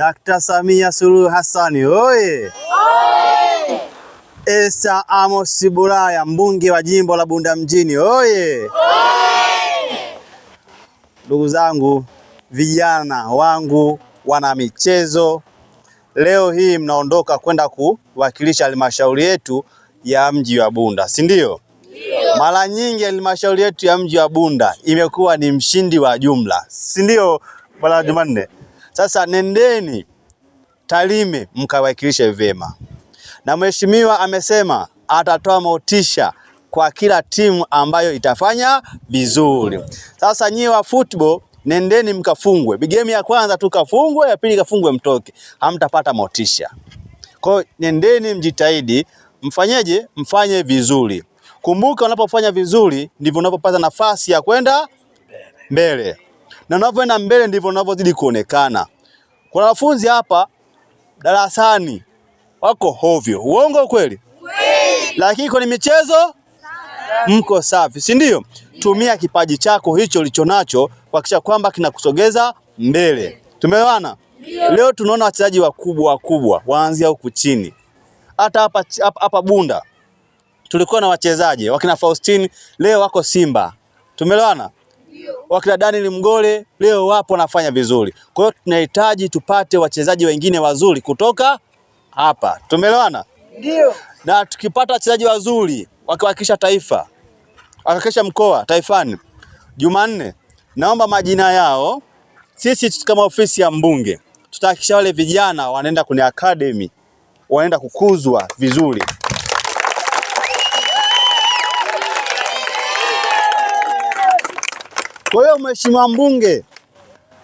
Dr. Samia Suluhu Hassan oye! Esther Amos Bulaya, mbunge wa jimbo la Bunda mjini oye! Ndugu zangu, vijana wangu, wana michezo, leo hii mnaondoka kwenda kuwakilisha halmashauri yetu ya mji wa Bunda, si ndio? Mara nyingi halmashauri yetu ya mji wa Bunda imekuwa ni mshindi wa jumla, si ndio Bwana Jumanne? Sasa nendeni Tarime mkawakilishe vyema. Na mheshimiwa amesema atatoa motisha kwa kila timu ambayo itafanya vizuri. Sasa nyie wa football nendeni mkafungwe. Game ya kwanza tu kafungwe, ya pili kafungwe mtoke. Hamtapata motisha. Kwa hiyo nendeni mjitahidi, mfanyeje? Mfanye vizuri. Kumbuka unapofanya vizuri ndivyo unapopata nafasi ya kwenda mbele. Na unapoenda mbele ndivyo unavyozidi kuonekana. Kuna wanafunzi hapa darasani wako hovyo. Uongo kweli? Kweli. Lakini kwenye michezo mko safi, si ndio? Tumia kipaji chako hicho ulichonacho kuhakikisha kwamba kinakusogeza mbele. Tumeelewana? Leo tunaona wachezaji wakubwa waanzia huku chini. Hata hapa Bunda tulikuwa na wachezaji wakina Faustine, leo wako Simba. Tumeelewana? Wakina Daniel Mgole leo wapo wanafanya vizuri. Kwa hiyo tunahitaji tupate wachezaji wengine wazuri kutoka hapa. Tumeelewana? Ndio. Na tukipata wachezaji wazuri wakiwakilisha taifa, wakiwakilisha mkoa taifani, Jumanne, naomba majina yao. Sisi kama ofisi ya mbunge tutahakikisha wale vijana wanaenda kwenye academy, wanaenda kukuzwa vizuri. Kwa hiyo mheshimiwa mbunge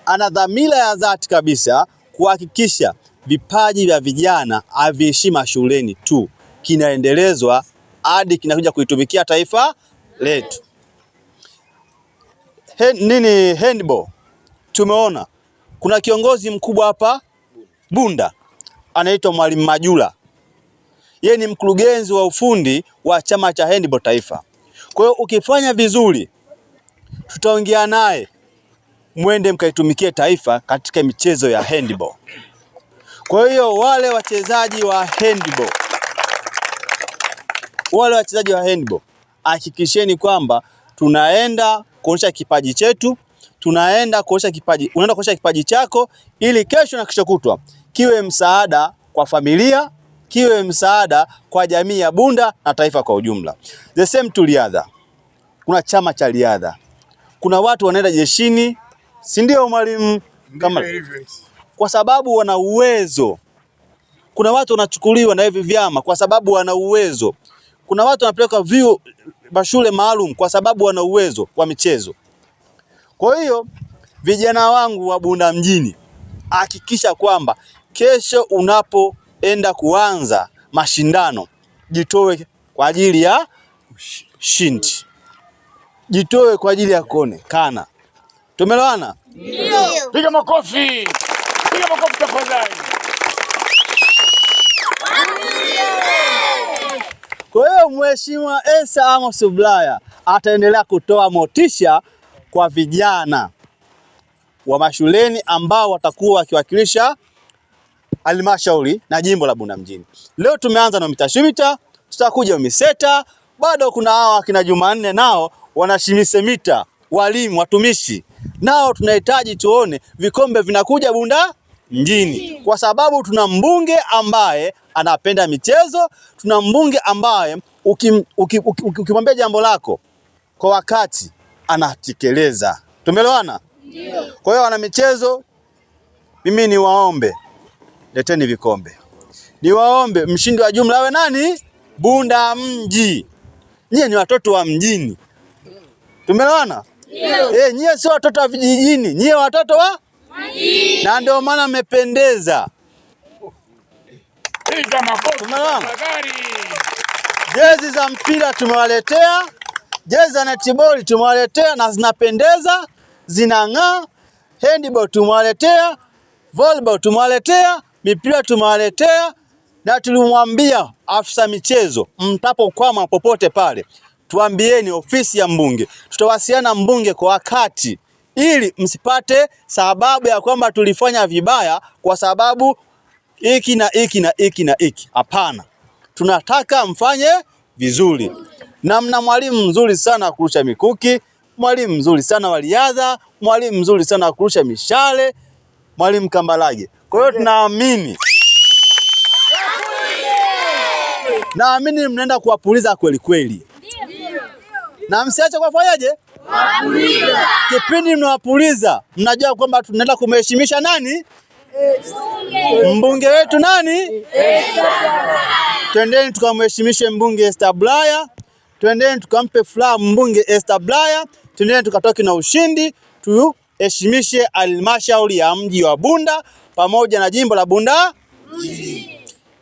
ana dhamira ya dhati kabisa kuhakikisha vipaji vya vijana havishii shuleni tu, kinaendelezwa hadi kinakuja kuitumikia taifa letu. Handball. Tumeona kuna kiongozi mkubwa hapa Bunda anaitwa Mwalimu Majula. Yeye ni mkurugenzi wa ufundi wa chama cha handball taifa. Kwa hiyo ukifanya vizuri tutaongea naye mwende mkaitumikie taifa katika michezo ya handball. Kwa hiyo wale wachezaji wa handball hakikisheni kwamba tunaenda kuonyesha kipaji chetu, unaenda kuonyesha kipaji chako ili kesho na kesho kutwa kiwe msaada kwa familia, kiwe msaada kwa jamii ya Bunda na taifa kwa ujumla. The same to riadha. Kuna chama cha riadha. Kuna watu wanaenda jeshini, si ndio mwalimu? Kama kwa sababu wana uwezo. Kuna watu wanachukuliwa na hivi vyama kwa sababu wana uwezo. Kuna watu wanapeleka shule maalum kwa sababu wana uwezo wa michezo. Kwa hiyo vijana wangu wa Bunda mjini, hakikisha kwamba kesho unapoenda kuanza mashindano jitoe kwa ajili ya ushindi. Jitoe kwa ajili ya kuonekana. Tumeelewana? Ndio. Piga makofi. Piga makofi tafadhali. Kwa hiyo mheshimiwa Esther Amos Bulaya ataendelea kutoa motisha kwa vijana wa mashuleni ambao watakuwa wakiwakilisha halmashauri na jimbo la Bunda mjini. Leo tumeanza na mitashimita, tutakuja miseta, bado kuna hawa kina Jumanne nao wanashimise mita, walimu, watumishi. Nao tunahitaji tuone vikombe vinakuja Bunda mjini. Kwa sababu tuna mbunge ambaye anapenda michezo, tuna mbunge ambaye ukimwambia jambo lako kwa wakati anatekeleza. Tumeelewana? Ndio. Kwa hiyo wana michezo, mimi niwaombe leteni vikombe. Niwaombe mshindi wa jumla awe nani? Bunda mji. Nyie ni watoto wa mjini. Tumeelewana? Ndio. Nyie sio watoto wa vijijini, nyie watoto wa mjini. Na ndio maana mmependeza. Tumeelewana? Jezi za mpira tumewaletea, jezi za netball tumewaletea na zinapendeza, zinang'aa. Handball tumewaletea, volleyball tumewaletea, mipira tumewaletea. Na tulimwambia afisa michezo, mtapokwama popote pale, tuambieni ofisi ya mbunge. Tutawasiliana mbunge kwa wakati ili msipate sababu ya kwamba tulifanya vibaya kwa sababu hiki na hiki na hiki na hiki. Hapana, tunataka mfanye vizuri. Na mna mwalimu mzuri sana kurusha mikuki, mwalimu mzuri sana wa riadha, mwalimu mzuri sana kurusha mishale, mwalimu Kambarage. Kwa hiyo naamini mnaenda kuwapuliza kweli kweli. Na msiache kufanyaje? Kuwapuliza. Kipindi mnawapuliza, mnajua kwamba tunaenda kumheshimisha nani? Mbunge wetu nani? Twendeni tukamheshimishe mbunge Esther Bulaya. Twendeni tukampe furaha mbunge Esther Bulaya. Twendeni tukatoke na ushindi, tuheshimishe halmashauri ya mji wa Bunda pamoja na jimbo la Bunda.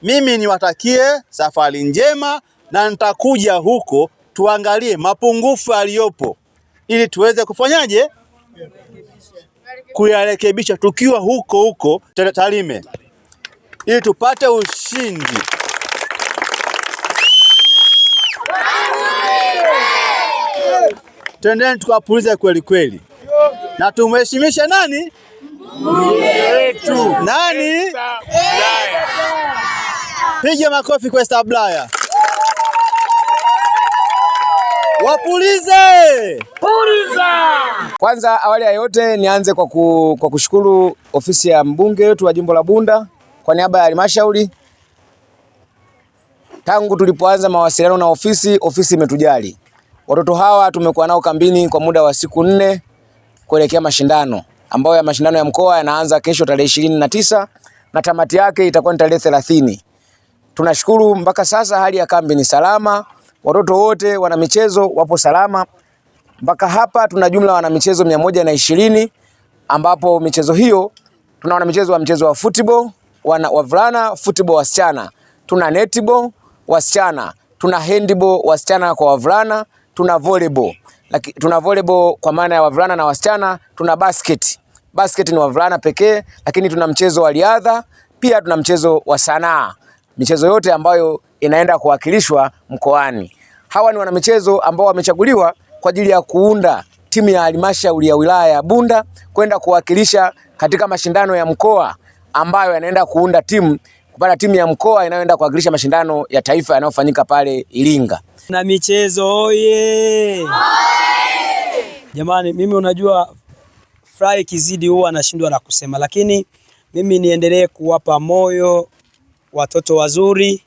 Mimi niwatakie safari njema, na nitakuja huko tuangalie mapungufu yaliyopo ili tuweze kufanyaje? Kuyarekebisha tukiwa huko Tarime, ili tupate ushindi. Twendeni tukapulize kweli kweli. Na tumheshimishe nani? Mbunge wetu. Nani? Piga makofi kwa Esther Bulaya. Wapulize! Puliza! Kwanza awali ya yote nianze kwa kushukuru ofisi ya mbunge wetu wa jimbo la Bunda kwa niaba ya halmashauri. Tangu tulipoanza mawasiliano na ofisi imetujali. Watoto hawa tumekuwa nao kambini kwa muda wa siku 4 kuelekea mashindano, ambayo ya mashindano ya mkoa yanaanza kesho tarehe 29 na tamati yake itakuwa ni tarehe 30. Tunashukuru mpaka sasa hali ya kambi ni salama. Watoto wote wana michezo wapo salama. Mpaka hapa tuna jumla wana michezo 120, ambapo michezo hiyo tuna wana michezo wa football, wavulana, football wasichana. Tuna netball wasichana, tuna handball wasichana kwa wavulana, tuna volleyball. Tuna volleyball kwa maana ya wavulana na wasichana, tuna basket. Basket ni wavulana pekee, lakini tuna mchezo wa riadha, pia tuna mchezo wa sanaa. Michezo yote ambayo inaenda kuwakilishwa mkoani. Hawa ni wanamichezo ambao wamechaguliwa kwa ajili ya kuunda timu ya halmashauri ya wilaya ya Bunda kwenda kuwakilisha katika mashindano ya mkoa, ambayo yanaenda kuunda kupata timu ya mkoa inayoenda kuwakilisha mashindano ya taifa yanayofanyika pale Iringa. Na michezo oye! Jamani, mimi unajua furaha kizidi huwa nashindwa na kusema, lakini mimi niendelee kuwapa moyo watoto wazuri.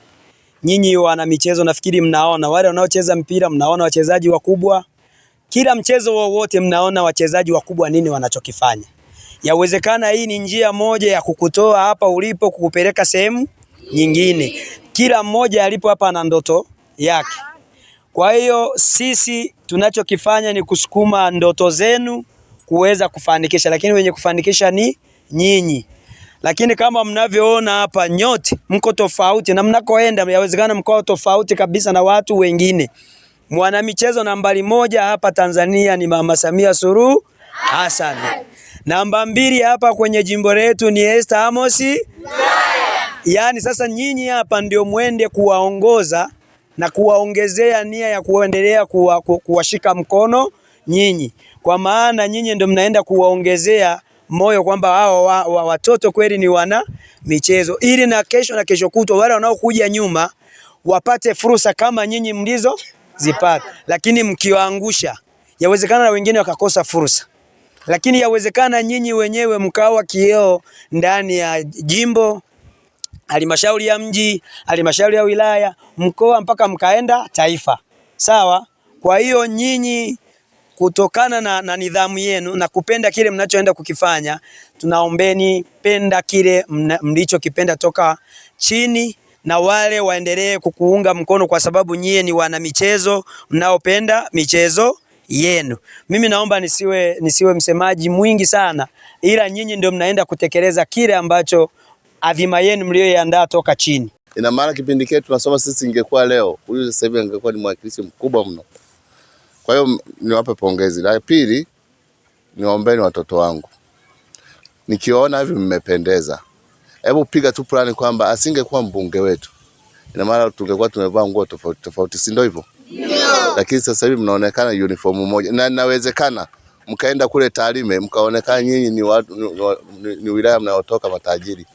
Nyinyi wana michezo nafikiri mnaona wale wanaocheza mpira, mnaona wachezaji wakubwa. Kila mchezo wowote mnaona wachezaji wakubwa nini wanachokifanya. Yawezekana hii ni njia moja ya kukutoa hapa ulipo kukupeleka sehemu nyingine. Kila mmoja alipo hapa na ndoto yake. Kwa hiyo sisi tunachokifanya ni kusukuma ndoto zenu kuweza kufanikisha, lakini wenye kufanikisha ni nyinyi. Lakini kama mnavyoona hapa nyote mko tofauti na mnakoenda, yawezekana mko tofauti kabisa na watu wengine. Mwana michezo nambari 1 hapa Tanzania ni Mama Samia Suluhu Hassan. Namba 2 hapa kwenye jimbo letu ni Esther Amos. Yaani sasa nyinyi hapa ndio muende kuwaongoza na kuwaongezea nia ya kuendelea kuwashika mkono nyinyi. Kwa maana nyinyi ndio mnaenda kuwaongezea moyo kwamba hao watoto kweli ni wana michezo, ili na kesho kutwa wale wanaokuja nyuma wapate fursa kama nyinyi mlizo zipata. Lakini mkiwaangusha, yawezekana na wengine wakakosa fursa. Lakini yawezekana nyinyi wenyewe mkawa kioo ndani ya jimbo, halmashauri ya mji, halmashauri ya wilaya, mkoa, mpaka mkaenda taifa. Sawa? Kwa hiyo nyinyi kutokana na nidhamu yenu na kupenda kile mnachoenda kukifanya, tunaombeni penda kile mlichokipenda toka chini, na wale waendelee kukuunga mkono kwa sababu nyie ni wana michezo mnaopenda michezo yenu. Mimi naomba nisiwe msemaji mwingi sana, ila nyinyi ndio mnaenda kutekeleza kile ambacho adhima yenu mlioiandaa toka chini. Ina maana kipindi kile tunasoma sisi, ingekuwa leo huyu sasa hivi angekuwa ni mwakilishi mkubwa mno. Kwa hiyo niwape pongezi. La pili, niwaombeni watoto wangu, nikiona hivi mmependeza, hebu piga tu plani kwamba asingekuwa mbunge wetu, ina maana tungekuwa tumevaa nguo tofauti tofauti, si ndio hivyo? Ndio. Lakini sasa hivi mnaonekana uniform moja, na inawezekana mkaenda kule Tarime mkaonekana nyinyi ni wilaya mnayotoka matajiri,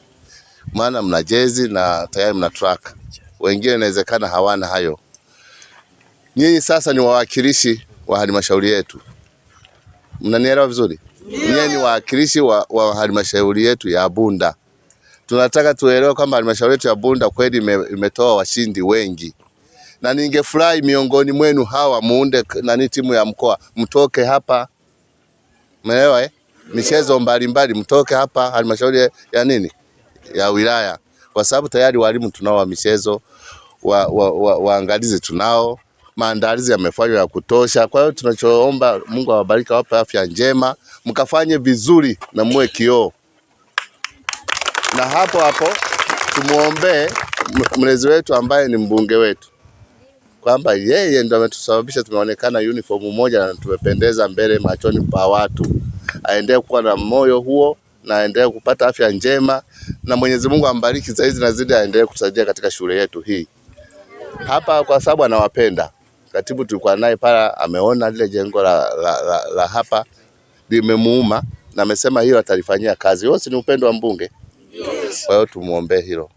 maana mna jezi na tayari mna truck. Wengine inawezekana hawana hayo. Nyinyi sasa ni wawakilishi wa halmashauri yetu, mnanielewa vizuri? Nyinyi ni wawakilishi wa halmashauri yetu ya Bunda. Tunataka tuelewe kwamba halmashauri yetu ya Bunda kweli imetoa washindi wengi, na ningefurahi miongoni mwenu hawa muunde timu ya mkoa, mtoke hapa, umeelewa michezo mbalimbali, mtoke hapa halmashauri ya wilaya, kwa sababu tayari walimu tunao wa michezo, waangalizi tunao, maandalizi yamefanywa ya kutosha. Kwa hiyo tunachoomba, Mungu awabariki, awape afya njema, mkafanye vizuri na muwe kioo. Na hapo tumuombee mlezi wetu ambaye ni mbunge wetu, kwamba yeye ndo ametusababisha tumeonekana uniform moja na tumependeza mbele machoni pa watu. Aendelee kuwa na moyo huo na aendelee kupata afya njema, na Mwenyezi Mungu ambariki zaidi na zaidi, aendelee kusaidia katika shule yetu hii hapa, kwa sababu anawapenda. Katibu tulikuwa naye pale, ameona lile jengo la hapa limemuuma na amesema hiyo atalifanyia kazi. Hiyo si ni upendo wa mbunge? Kwa hiyo tumuombe hilo.